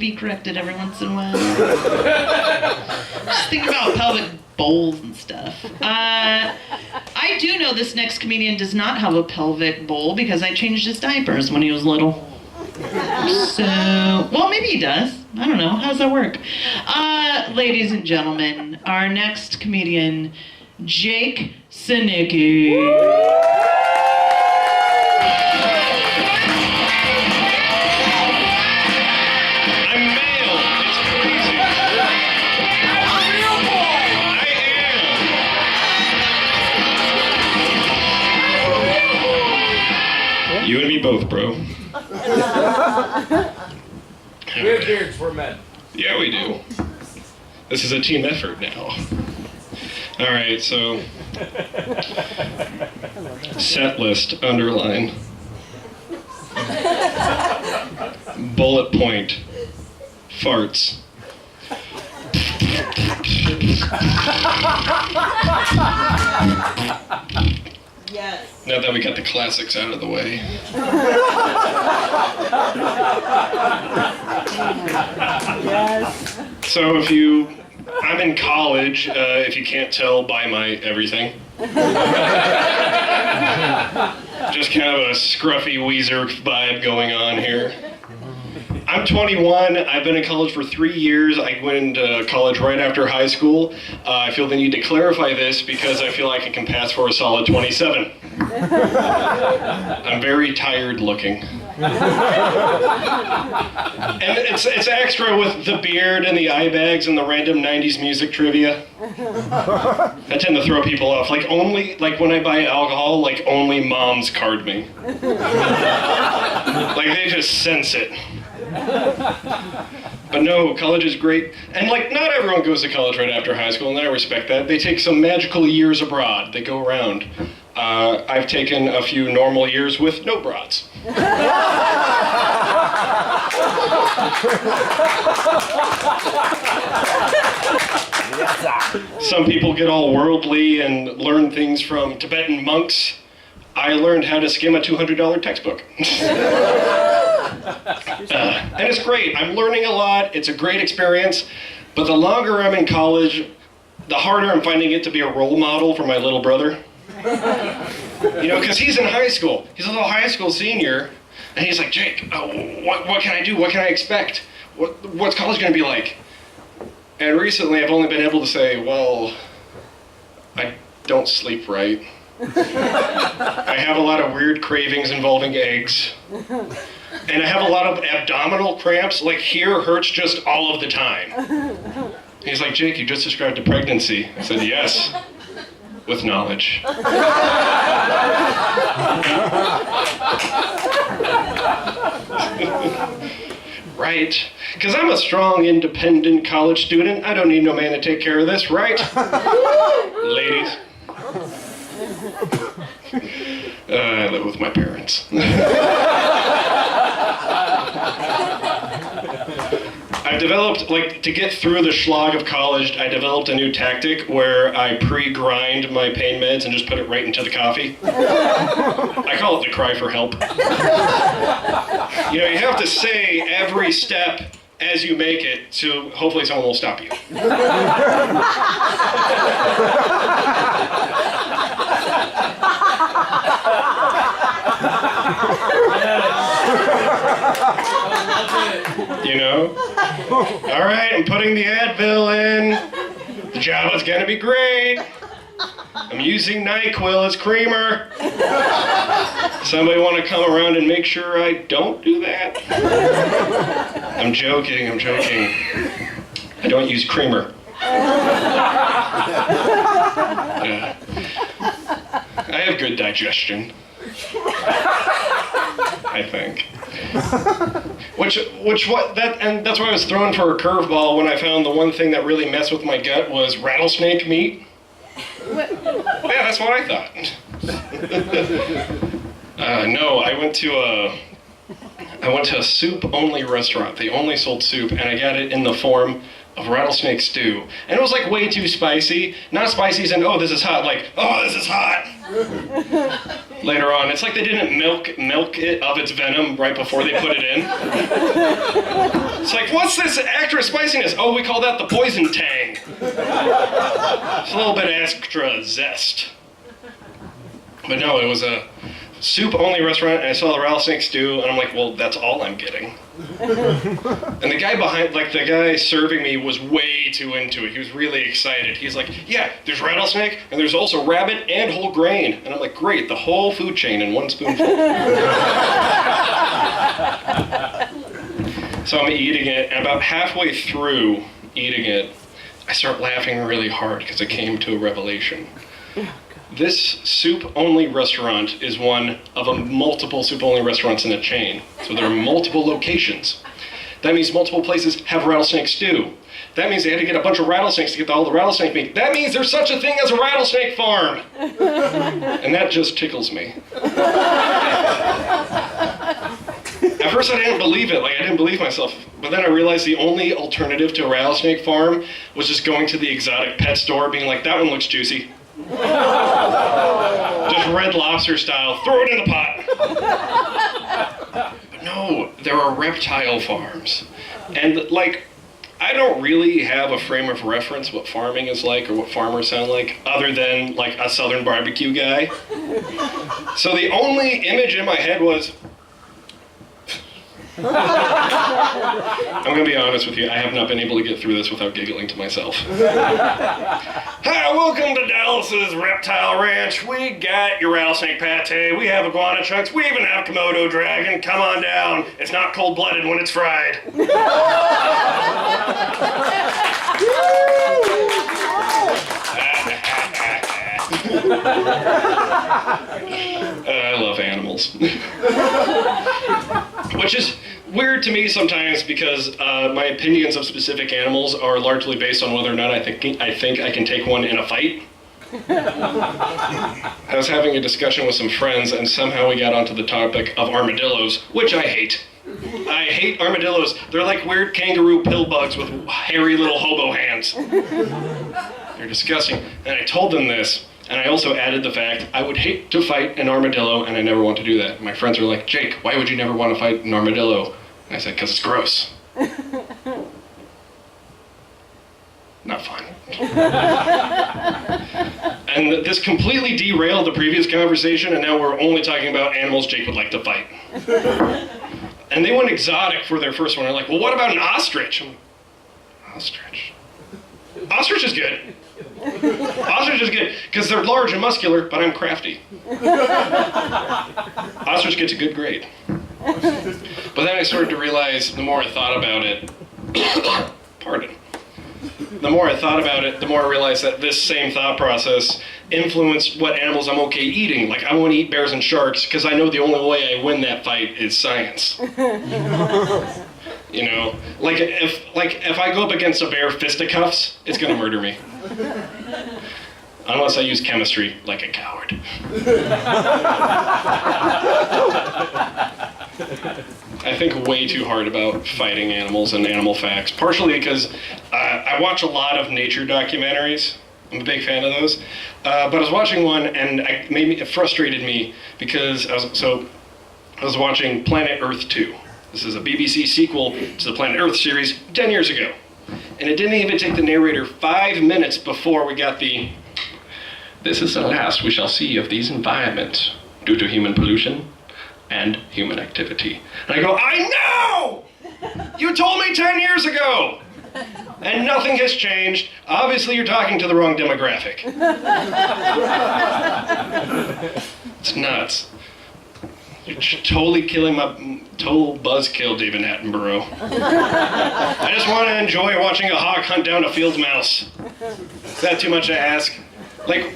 be corrected every once in a while. Just think about pelvic bowls and stuff. I do know this next comedian does not have a pelvic bowl because I changed his diapers when he was little. So, well, maybe he does. I don't know. How does that work? Ladies and gentlemen, our next comedian, Jake Sinicki. I'm male. It's crazy. I'm a real boy. I am. You and me both, bro. We have beards for men. Yeah, we do. This is a team effort now. All right, so set list, underline. Bullet point, farts. Yes. Now that we got the classics out of the way. Yes. So I'm in college, if you can't tell by my everything. Just kind of a scruffy Weezer vibe going on here. I'm 21, I've been in college for 3 years. I went into college right after high school. I feel the need to clarify this because I feel like I can pass for a solid 27. I'm very tired looking. And it's extra with the beard and the eye bags and the random 90s music trivia. I tend to throw people off. Like when I buy alcohol, like only moms card me. Like they just sense it. But no, college is great. And like not everyone goes to college right after high school, and I respect that. They take some magical years abroad. They go around. I've taken a few normal years with no broads. Some people get all worldly and learn things from Tibetan monks. I learned how to skim a $200 textbook. And it's great. I'm learning a lot. It's a great experience. But the longer I'm in college, the harder I'm finding it to be a role model for my little brother. You know, because he's in high school. He's a little high school senior. And he's like, Jake, what can I do? What can I expect? What's college going to be like? And recently I've only been able to say, well, I don't sleep right. I have a lot of weird cravings involving eggs. And I have a lot of abdominal cramps, like here hurts just all of the time. He's like, Jake, you just described a pregnancy. I said, yes, with knowledge. Right? Because I'm a strong, independent college student. I don't need no man to take care of this, right? Ladies. I live with my parents. I've developed, like, to get through the schlag of college, I developed a new tactic where I pre-grind my pain meds and just put it right into the coffee. I call it the cry for help. You know, you have to say every step as you make it, so hopefully someone will stop you. You know? All right, I'm putting the Advil in. The Java's gonna be great. I'm using NyQuil as creamer. Somebody want to come around and make sure I don't do that? I'm joking. I don't use creamer. Yeah. I have good digestion. I think. And that's why I was thrown for a curveball when I found the one thing that really messed with my gut was rattlesnake meat. Yeah, that's what I thought. No, I went to a soup-only restaurant. They only sold soup, and I got it in the form of rattlesnake stew. And it was like way too spicy. Not spicy as in, oh, this is hot, like, oh, this is hot. later on. It's like they didn't milk it of its venom right before they put it in. It's like, what's this extra spiciness? Oh, we call that the poison tang. It's a little bit extra zest. But no, it was a soup-only restaurant, and I saw the rattlesnake stew, and I'm like, well, that's all I'm getting. And the guy the guy serving me was way too into it. He was really excited. He's like, yeah, there's rattlesnake, and there's also rabbit and whole grain. And I'm like, great, the whole food chain in one spoonful. So I'm eating it, and about halfway through eating it, I start laughing really hard because I came to a revelation. This soup-only restaurant is one of multiple soup-only restaurants in a chain. So there are multiple locations. That means multiple places have rattlesnake stew. That means they had to get a bunch of rattlesnakes to get all the rattlesnake meat. That means there's such a thing as a rattlesnake farm! And that just tickles me. At first I didn't believe it, I didn't believe myself. But then I realized the only alternative to a rattlesnake farm was just going to the exotic pet store, being like, that one looks juicy. Just Red Lobster style, throw it in the pot. But no, there are reptile farms. And I don't really have a frame of reference what farming is like or what farmers sound like, other than a southern barbecue guy. So the only image in my head was, I'm going to be honest with you, I have not been able to get through this without giggling to myself. Hi, welcome to Dallas's Reptile Ranch. We got your rattlesnake pate, we have iguana chunks, we even have Komodo dragon. Come on down. It's not cold-blooded when it's fried. I love animals. Which is weird to me sometimes because my opinions of specific animals are largely based on whether or not I think I can take one in a fight. I was having a discussion with some friends and somehow we got onto the topic of armadillos, which I hate. I hate armadillos. They're like weird kangaroo pill bugs with hairy little hobo hands. They're disgusting. And I told them this. And I also added the fact I would hate to fight an armadillo, and I never want to do that. My friends were like, Jake, why would you never want to fight an armadillo? And I said, because it's gross. Not fun. And this completely derailed the previous conversation, and now we're only talking about animals Jake would like to fight. And they went exotic for their first one. They're like, well, what about an ostrich? I'm like, ostrich? Ostrich is good. Ostrich is good, because they're large and muscular, but I'm crafty. Ostrich gets a good grade. But then I started to realize, the more I thought about it, the more I thought about it, the more I realized that this same thought process influenced what animals I'm okay eating. I want to eat bears and sharks, because I know the only way I win that fight is science. You know, if I go up against a bear fisticuffs, it's gonna murder me. Unless I use chemistry like a coward. I think way too hard about fighting animals and animal facts, partially because I watch a lot of nature documentaries. I'm a big fan of those. But I was watching one and it frustrated me because I was watching Planet Earth 2. This is a BBC sequel to the Planet Earth series 10 years ago. And it didn't even take the narrator 5 minutes before we got this is the last we shall see of these environments due to human pollution and human activity. And I go, I know! You told me 10 years ago! And nothing has changed. Obviously you're talking to the wrong demographic. It's nuts. You're totally killing my total buzzkill, David Attenborough. I just want to enjoy watching a hawk hunt down a field mouse. Is that too much to ask?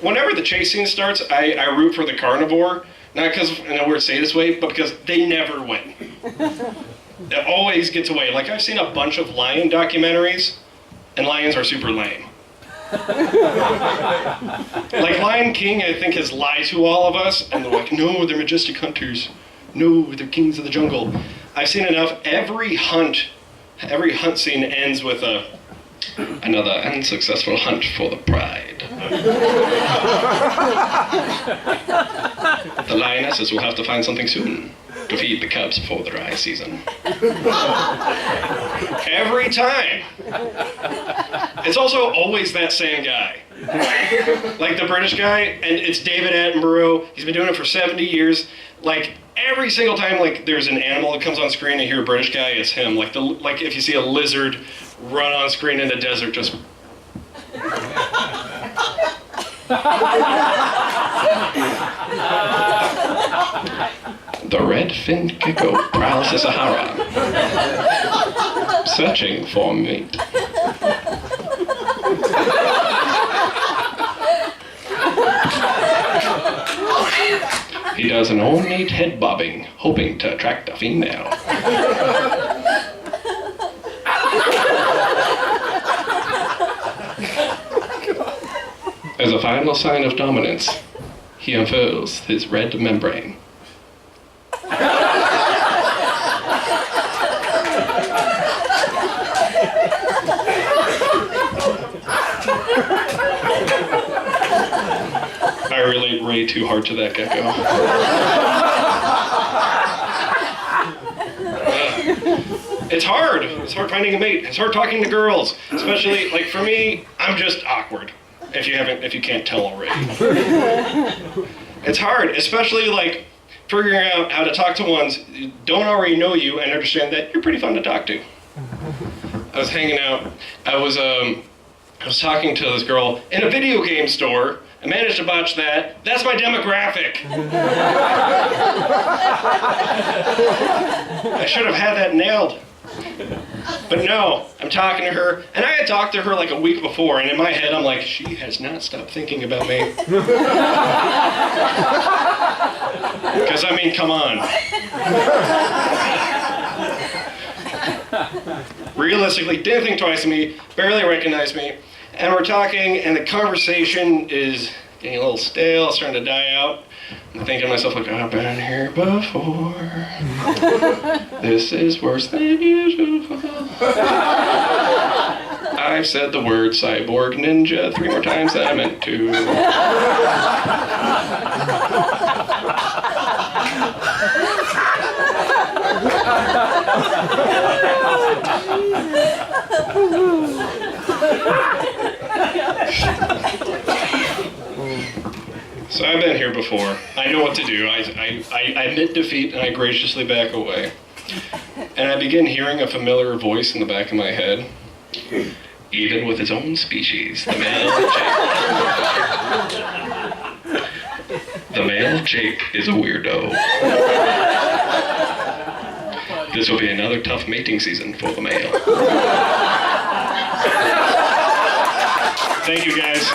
Whenever the chase scene starts, I root for the carnivore. Not because, I know weird to say this way, but because they never win. It always gets away. I've seen a bunch of lion documentaries, and lions are super lame. Lion King, I think, has lied to all of us, and they're like, no, they're majestic hunters. No, they're kings of the jungle. I've seen enough. Every hunt scene ends with another unsuccessful hunt for the pride of The lionesses will have to find something soon to feed the cubs before the dry season. Every time. It's also always that same guy. Like the British guy, and it's David Attenborough. He's been doing it for 70 years. Like every single time like there's an animal that comes on screen and you hear a British guy, it's him. Like if you see a lizard run on screen in the desert, just the red-finned Kiko Ihara, searching for meat. He does an all-meat head bobbing, hoping to attract a female. As a final sign of dominance, he unfurls his red membrane. I relate way too hard to that gecko. It's hard. It's hard finding a mate. It's hard talking to girls, especially like for me. I'm just awkward. If you can't tell already. It's hard, especially like figuring out how to talk to ones who don't already know you and understand that you're pretty fun to talk to. I was hanging out. I was talking to this girl in a video game store. I managed to botch that. That's my demographic. I should have had that nailed. But no, I'm talking to her, and I had talked to her like a week before, and in my head I'm like, she has not stopped thinking about me. Because I mean, come on. Realistically, didn't think twice of me, barely recognized me, and we're talking, and the conversation is getting a little stale, it's starting to die out. I'm thinking to myself, like, I've been here before. This is worse than usual. I've said the word Cyborg Ninja 3 more times than I meant to. So I've been here before. I know what to do. I admit defeat and I graciously back away. And I begin hearing a familiar voice in the back of my head. Even with his own species, the male Jake. The male Jake is a weirdo. This will be another tough mating season for the male. Thank you guys.